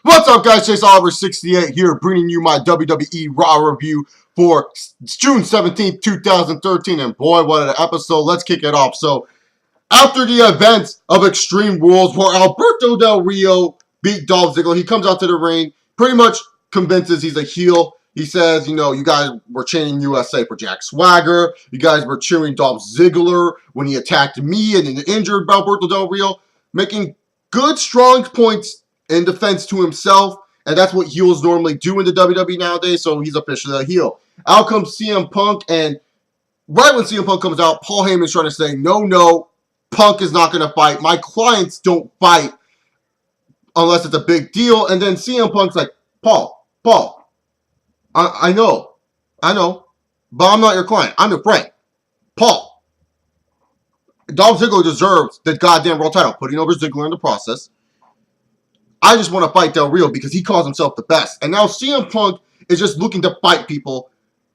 What's up, guys? Chase Oliver 68 here, bringing you my WWE Raw review for June 17th, 2013. And boy, what an episode. Let's kick it off. So, after the events of Extreme Rules, where Alberto Del Rio beat Dolph Ziggler, he comes out to the ring, pretty much convinces he's a heel. He says, you know, you guys were chanting USA for Jack Swagger. You guys were cheering Dolph Ziggler when he attacked me and injured Alberto Del Rio, making good, strong points in defense to himself, and that's what heels normally do in the WWE nowadays, so he's officially a heel. Out comes CM Punk, and right when CM Punk comes out, Paul Heyman's trying to say, no, Punk is not going to fight. My clients don't fight unless it's a big deal. And then CM Punk's like, Paul, I know, but I'm not your client. I'm your friend. Paul, Dolph Ziggler deserves the goddamn world title, putting over Ziggler in the process. I just want to fight Del Rio because he calls himself the best. And now CM Punk is just looking to fight people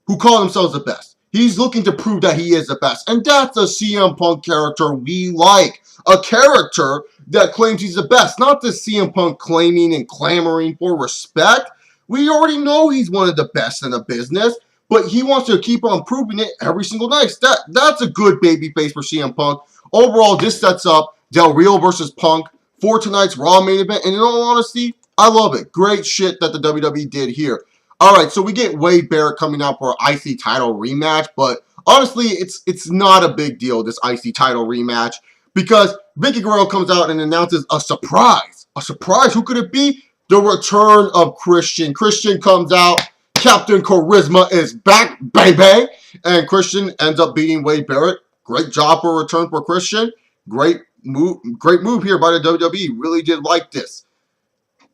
who call themselves the best. He's looking to prove that he is the best. And that's a CM Punk character we like. A character that claims he's the best. Not the CM Punk claiming and clamoring for respect. We already know he's one of the best in the business. But he wants to keep on proving it every single night. That's a good babyface for CM Punk. Overall, this sets up Del Rio versus Punk for tonight's Raw main event, and in all honesty, I love it. Great shit that the WWE did here. Alright, so we get Wade Barrett coming out for an IC title rematch, but honestly, it's not a big deal, this IC title rematch, because Vicky Guerrero comes out and announces a surprise. A surprise? Who could it be? The return of Christian. Christian comes out. Captain Charisma is back, baby! And Christian ends up beating Wade Barrett. Great job for a return for Christian. Great move here by the WWE. Really did like this.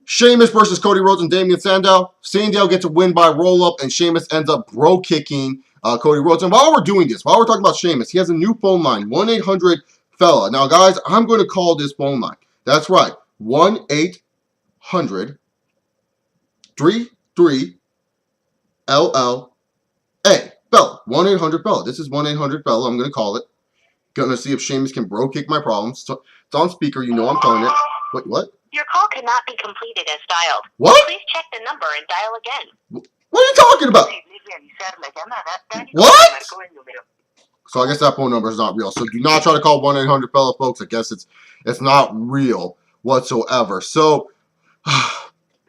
Sheamus versus Cody Rhodes and Damian Sandow. Sandow gets a win by roll-up, and Sheamus ends up bro-kicking Cody Rhodes. And while we're doing this, while we're talking about Sheamus, he has a new phone line, 1-800-FELLA. Now, guys, I'm going to call this phone line. That's right, 1-800-33-LLA. Fella, 1-800-FELLA. This is 1-800-FELLA. I'm going to call it. Gonna see if Sheamus can bro-kick my problems. So, it's on speaker. You know I'm calling it. Wait, what? Your call cannot be completed as dialed. What? Please check the number and dial again. What are you talking about? What? So I guess that phone number is not real. So do not try to call 1-800-FELLA, folks. I guess it's not real whatsoever. So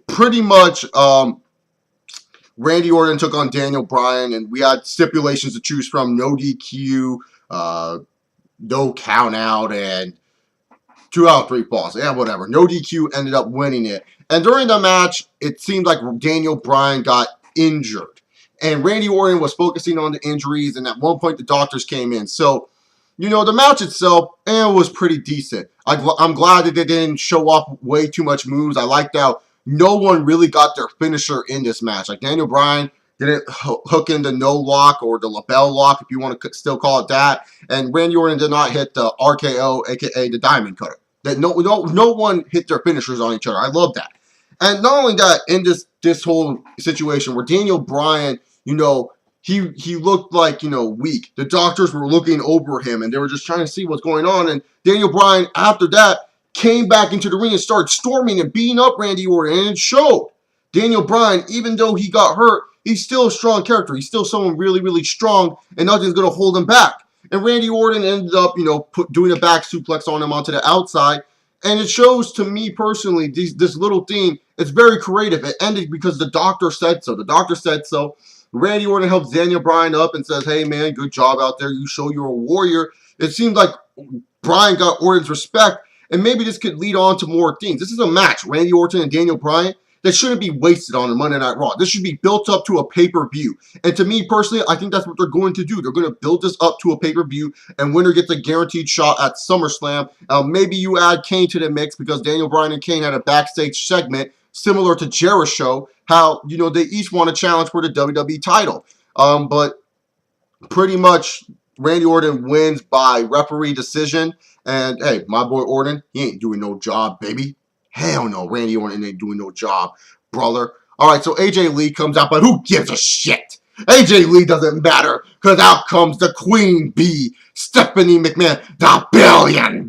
pretty much Randy Orton took on Daniel Bryan, and we had stipulations to choose from. No DQ, no count out, and 2 out of 3 falls. Yeah, whatever. No DQ ended up winning it. And during the match, it seemed like Daniel Bryan got injured. And Randy Orton was focusing on the injuries, and at one point the doctors came in. So, you know, the match itself, was pretty decent. I'm glad that they didn't show off way too much moves. I liked how no one really got their finisher in this match. Like Daniel Bryan didn't hook in the no lock or the lapel lock, if you want to still call it that. And Randy Orton did not hit the RKO, aka the Diamond Cutter. That no one hit their finishers on each other. I love that. And not only that, in this whole situation where Daniel Bryan, you know, he looked like, you know, weak. The doctors were looking over him, and they were just trying to see what's going on. And Daniel Bryan, after that, came back into the ring and started storming and beating up Randy Orton, and it showed. Daniel Bryan, even though he got hurt, he's still a strong character. He's still someone really, really strong, and nothing's going to hold him back. And Randy Orton ended up, you know, doing a back suplex on him onto the outside. And it shows to me personally, this little theme, it's very creative. It ended because the doctor said so. The doctor said so. Randy Orton helps Daniel Bryan up and says, hey, man, good job out there. You show you're a warrior. It seemed like Bryan got Orton's respect, and maybe this could lead on to more things. This is a match, Randy Orton and Daniel Bryan, that shouldn't be wasted on a Monday Night Raw. This should be built up to a pay-per-view. And to me, personally, I think that's what they're going to do. They're going to build this up to a pay-per-view, and winner gets a guaranteed shot at SummerSlam. Maybe you add Kane to the mix, because Daniel Bryan and Kane had a backstage segment similar to Jericho, how, you know, they each want a challenge for the WWE title. But pretty much, Randy Orton wins by referee decision. And, hey, my boy Orton, he ain't doing no job, baby. Hell no, Randy Orton ain't doing no job, brother. All right, so AJ Lee comes out, but who gives a shit? AJ Lee doesn't matter, because out comes the Queen Bee, Stephanie McMahon, the $1 billion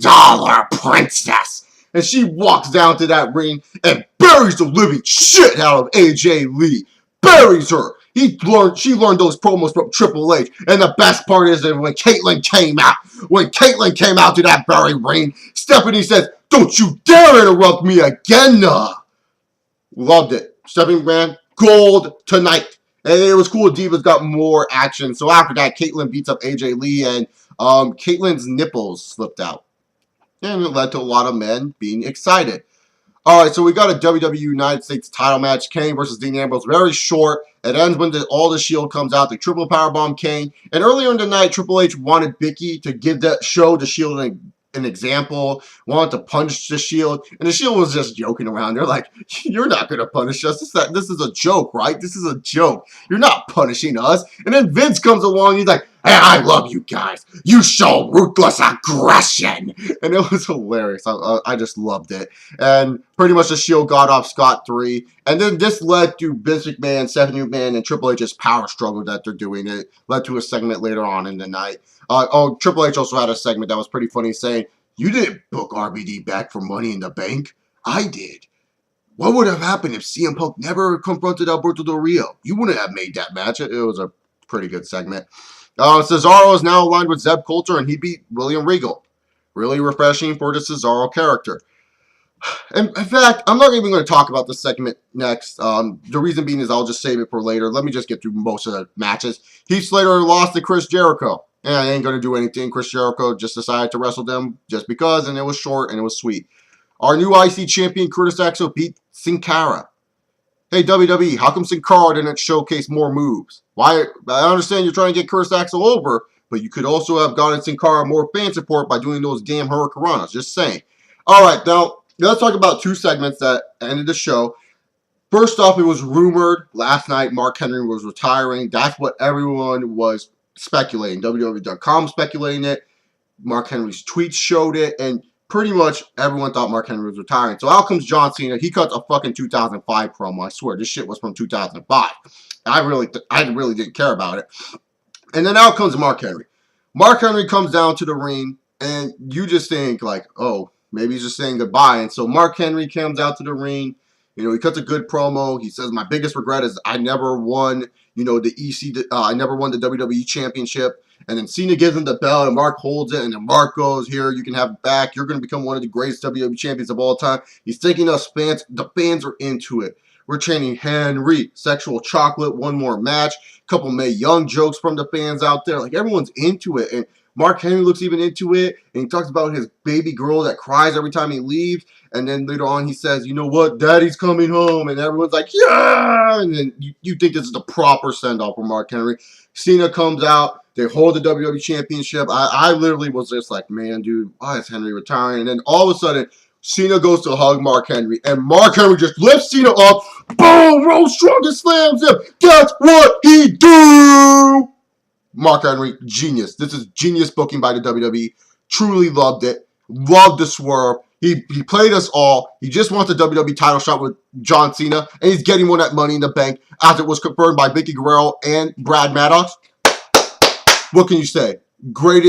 princess. And she walks down to that ring and buries the living shit out of AJ Lee. Buries her. She learned those promos from Triple H. And the best part is that when Caitlyn came out to that very ring, Stephanie says, "Don't you dare interrupt me again." Loved it. Stephanie ran gold tonight. And it was cool. Divas got more action. So after that, Caitlyn beats up AJ Lee, and Caitlyn's nipples slipped out. And it led to a lot of men being excited. Alright, so we got a WWE United States title match. Kane versus Dean Ambrose. Very short. It ends when all the Shield comes out. They triple powerbomb Kane. And earlier in the night, Triple H wanted Becky to show the Shield an example. Wanted to punish the Shield. And the Shield was just joking around. They're like, "You're not going to punish us. This is a joke, right? This is a joke. You're not punishing us." And then Vince comes along and he's like, "Hey, I love you guys. You show ruthless aggression." And it was hilarious. I just loved it. And pretty much the Shield got off scot-free. And then this led to Vince McMahon, Stephanie McMahon, and Triple H's power struggle that they're doing. It led to a segment later on in the night. Triple H also had a segment that was pretty funny saying, "You didn't book RVD back for Money in the Bank. I did. What would have happened if CM Punk never confronted Alberto Del Rio? You wouldn't have made that match." It was a pretty good segment. Cesaro is now aligned with Zeb Coulter, and he beat William Regal. Really refreshing for the Cesaro character. In fact, I'm not even going to talk about this segment next. The reason being is I'll just save it for later. Let me just get through most of the matches. Heath Slater lost to Chris Jericho. And I ain't going to do anything. Chris Jericho just decided to wrestle them just because, and it was short and it was sweet. Our new IC champion, Curtis Axel, beat Sin Cara. Hey, WWE, how come Sin Cara didn't showcase more moves? Why? I understand you're trying to get Curtis Axel over, but you could also have gotten Sin Cara more fan support by doing those damn Hurricanranas. Just saying. All right, now let's talk about two segments that ended the show. First off, it was rumored last night Mark Henry was retiring. That's what everyone was speculating. WWE.com speculating it. Mark Henry's tweets showed it, and pretty much everyone thought Mark Henry was retiring. So out comes John Cena. He cuts a fucking 2005 promo. I swear, this shit was from 2005. I really didn't care about it. And then out comes Mark Henry. Mark Henry comes down to the ring, and you just think like, oh, maybe he's just saying goodbye. And so Mark Henry comes out to the ring. You know, he cuts a good promo. He says, "My biggest regret is I never won, I never won the WWE Championship." And then Cena gives him the belt, and Mark holds it, and then Mark goes, "Here, you can have it back. You're going to become one of the greatest WWE champions of all time." He's taking us fans. The fans are into it. We're chanting Henry, sexual chocolate, one more match. A couple Mae Young jokes from the fans out there. Like, everyone's into it. And Mark Henry looks even into it, and he talks about his baby girl that cries every time he leaves. And then later on, he says, "You know what? Daddy's coming home." And everyone's like, "Yeah!" And then you think this is the proper send-off for Mark Henry. Cena comes out. They hold the WWE Championship. I literally was just like, man, dude, why is Henry retiring? And then all of a sudden, Cena goes to hug Mark Henry. And Mark Henry just lifts Cena up. Boom! Roll strong and slams him. That's what he do! Mark Henry, genius. This is genius booking by the WWE. Truly loved it. Loved the swerve. He played us all. He just wants a WWE title shot with John Cena, and he's getting one at Money in the Bank, as it was confirmed by Vicky Guerrero and Brad Maddox. What can you say? Great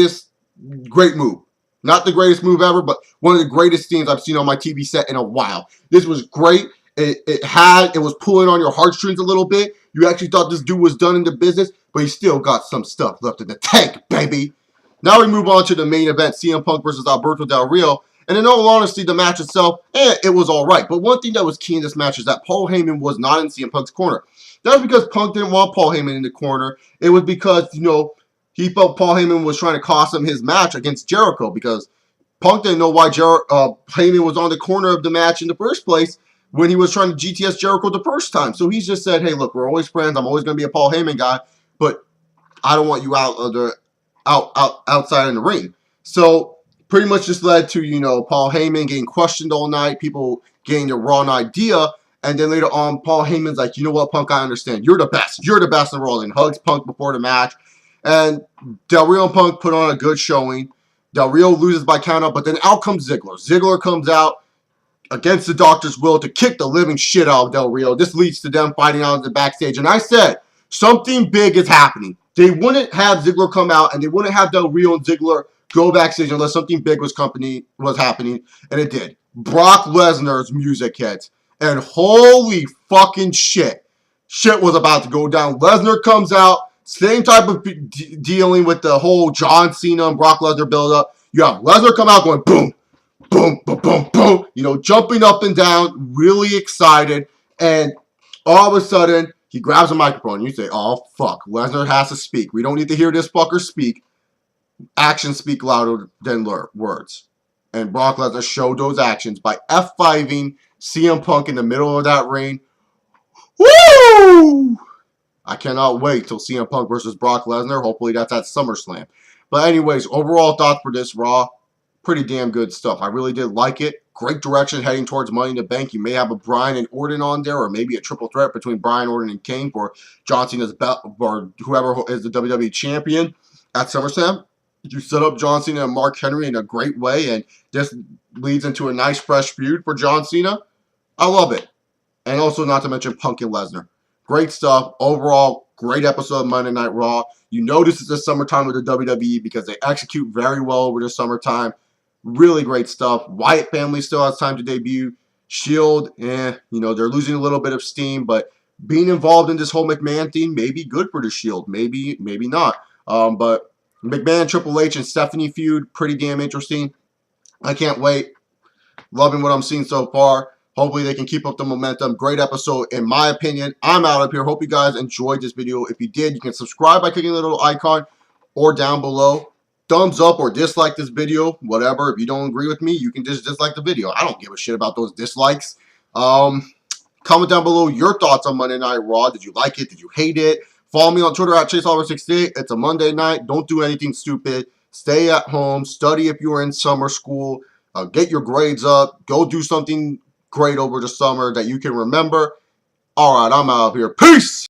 move. Not the greatest move ever, but one of the greatest scenes I've seen on my TV set in a while. This was great. It was pulling on your heartstrings a little bit. You actually thought this dude was done in the business, but he still got some stuff left in the tank, baby. Now we move on to the main event, CM Punk versus Alberto Del Rio. And in all honesty, the match itself, it was all right. But one thing that was key in this match is that Paul Heyman was not in CM Punk's corner. That was because Punk didn't want Paul Heyman in the corner. It was because, he felt Paul Heyman was trying to cost him his match against Jericho, because Punk didn't know why Heyman was on the corner of the match in the first place when he was trying to GTS Jericho the first time. So he's just said, "Hey, look, we're always friends. I'm always going to be a Paul Heyman guy, but I don't want you outside in the ring." So pretty much just led to, Paul Heyman getting questioned all night, people getting the wrong idea. And then later on, Paul Heyman's like, "You know what, Punk, I understand. You're the best. You're the best in the world." And hugs Punk before the match. And Del Rio and Punk put on a good showing. Del Rio loses by countout, but then out comes Ziggler. Ziggler comes out against the doctor's will to kick the living shit out of Del Rio. This leads to them fighting out the backstage. And I said, something big is happening. They wouldn't have Ziggler come out, and they wouldn't have Del Rio and Ziggler go backstage unless something big was happening, and it did. Brock Lesnar's music hits. And holy fucking shit. Shit was about to go down. Lesnar comes out. Same type of dealing with the whole John Cena and Brock Lesnar build up. You have Lesnar come out going boom, boom, boom, boom, boom. You know, jumping up and down, really excited. And all of a sudden, he grabs a microphone. And you say, oh, fuck. Lesnar has to speak. We don't need to hear this fucker speak. Actions speak louder than words. And Brock Lesnar showed those actions by F5ing CM Punk in the middle of that ring. Woo! I cannot wait till CM Punk versus Brock Lesnar. Hopefully that's at SummerSlam. But anyways, overall thoughts for this Raw, pretty damn good stuff. I really did like it. Great direction heading towards Money in the Bank. You may have a Bryan and Orton on there, or maybe a triple threat between Bryan, Orton, and Kane for John Cena's belt, or whoever is the WWE champion at SummerSlam. You set up John Cena and Mark Henry in a great way, and this leads into a nice fresh feud for John Cena. I love it. And also, not to mention Punk and Lesnar. Great stuff. Overall, great episode of Monday Night Raw. You know this is the summertime with the WWE because they execute very well over the summertime. Really great stuff. Wyatt family still has time to debut. Shield, you know, they're losing a little bit of steam, but being involved in this whole McMahon thing may be good for the Shield. Maybe not. But McMahon, Triple H, and Stephanie feud, pretty damn interesting. I can't wait. Loving what I'm seeing so far. Hopefully they can keep up the momentum. Great episode, in my opinion. I'm out of here. Hope you guys enjoyed this video. If you did, you can subscribe by clicking the little icon or down below. Thumbs up or dislike this video, whatever. If you don't agree with me, you can just dislike the video. I don't give a shit about those dislikes. Comment down below your thoughts on Monday Night Raw. Did you like it? Did you hate it? Follow me on Twitter at ChaseOliver68. It's a Monday night. Don't do anything stupid. Stay at home. Study if you're in summer school. Get your grades up. Go do something great over the summer that you can remember. All right, I'm out of here. Peace!